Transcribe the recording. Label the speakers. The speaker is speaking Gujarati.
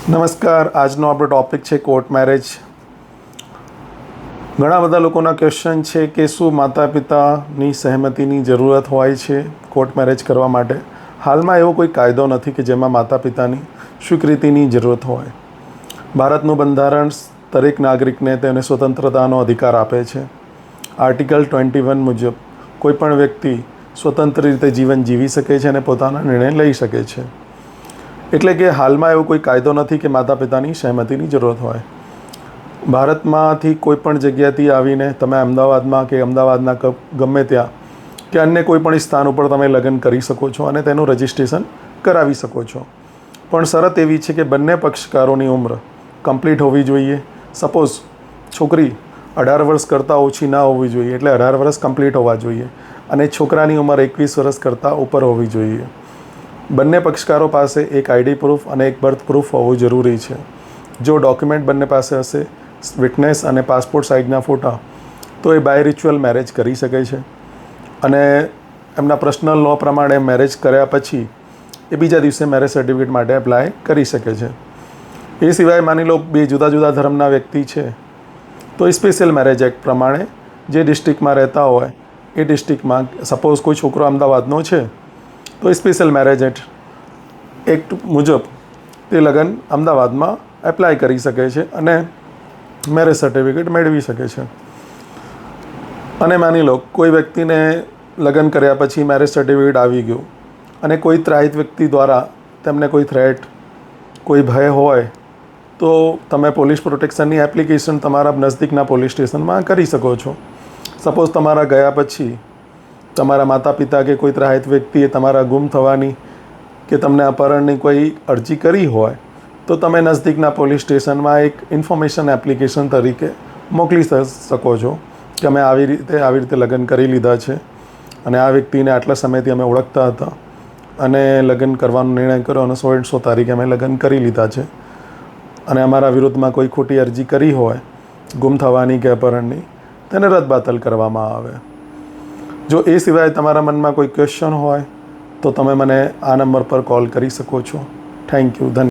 Speaker 1: નમસ્કાર. આજનો આપણો ટૉપિક છે કોર્ટ મેરેજ. ઘણા બધા લોકોના ક્વેશ્ચન છે કે શું માતા પિતાની સહેમતીની જરૂરત હોય છે કોર્ટ મેરેજ કરવા માટે. હાલમાં એવો કોઈ કાયદો નથી કે જેમાં માતા પિતાની સ્વીકૃતિની જરૂરત હોય. ભારતનું બંધારણ દરેક નાગરિકને તેને સ્વતંત્રતાનો અધિકાર આપે છે. આર્ટિકલ 21 મુજબ કોઈપણ વ્યક્તિ સ્વતંત્ર રીતે જીવન જીવી શકે છે અને પોતાના નિર્ણય લઈ શકે છે. એટલે કે હાલમાં એવો કોઈ કાયદો નથી કે માતા પિતાની સહેમતીની જરૂરત હોય. ભારતમાંથી કોઈ પણ જગ્યાથી આવીને તમે અમદાવાદમાં કે અમદાવાદના ગમે ત્યાં કે અન્ય કોઈ પણ સ્થાન ઉપર તમે લગ્ન કરી શકો છો અને તેનું રજિસ્ટ્રેશન કરાવી શકો છો. પણ શરત એવી છે કે બંને પક્ષકારોની ઉંમર કમ્પ્લીટ હોવી જોઈએ. સપોઝ છોકરી 18 વર્ષ કરતાં ઓછી ના હોવી જોઈએ, એટલે 18 વર્ષ કમ્પ્લીટ હોવા જોઈએ, અને છોકરાની ઉંમર 21 વર્ષ કરતાં ઉપર હોવી જોઈએ. બંને પક્ષકારો પાસે એક આઈડી પ્રૂફ અને એક બર્થ પ્રૂફ હોવું જરૂરી છે. જો ડોક્યુમેન્ટ બંને પાસે હશે, વિટનેસ અને પાસપોર્ટ સાઇઝના ફોટા, તો એ બાય રિચ્યુઅલ મેરેજ કરી શકે છે અને એમના પર્સનલ લો પ્રમાણે મેરેજ કર્યા પછી એ બીજા દિવસે મેરેજ સર્ટિફિકેટ માટે એપ્લાય કરી શકે છે. એ સિવાય માની લો બે જુદા જુદા ધર્મના વ્યક્તિ છે તો સ્પેશિયલ મેરેજ એક્ટ પ્રમાણે જે ડિસ્ટ્રિક્ટમાં રહેતા હોય એ ડિસ્ટ્રિક્ટમાં, સપોઝ કોઈ છોકરો અમદાવાદનો છે તો સ્પેશિયલ મેરેજ એક્ટ મુજબ તે લગ્ન અમદાવાદમાં એપ્લાય કરી શકે છે અને મેરેજ સર્ટિફિકેટ મેળવી શકે છે. અને માની લો કોઈ વ્યક્તિને લગ્ન કર્યા પછી મેરેજ સર્ટિફિકેટ આવી ગયું અને કોઈ ત્રાહિત વ્યક્તિ દ્વારા તેમને કોઈ થ્રેટ, કોઈ ભય હોય તો તમે પોલીસ પ્રોટેક્શનની એપ્લિકેશન તમારા નજદીકના પોલીસ સ્ટેશનમાં કરી શકો છો. સપોઝ તમારા ગયા પછી તમારા માતા પિતા કે કોઈ ત્રાહિત વ્યક્તિએ તમારા ગુમ થવાની કે તમને અપહરણની કોઈ અરજી કરી હોય તો તમે નજદીકના પોલીસ સ્ટેશનમાં એક ઇન્ફોર્મેશન એપ્લિકેશન તરીકે મોકલી શકો છો કે અમે આવી રીતે લગ્ન કરી લીધા છે અને આ વ્યક્તિને આટલા સમયથી અમે ઓળખતા હતા અને લગ્ન કરવાનો નિર્ણય કર્યો અને 100 તારીખે અમે લગ્ન કરી લીધા છે અને અમારા વિરુદ્ધમાં કોઈ ખોટી અરજી કરી હોય ગુમ થવાની કે અપહરણની, તેને રદબાતલ કરવામાં આવે. જો એ સિવાય તમારા મનમાં કોઈ ક્વેશ્ચન હોય તો તમે મને આ નંબર પર કોલ કરી શકો છો. Thank you. ધન્યવાદ.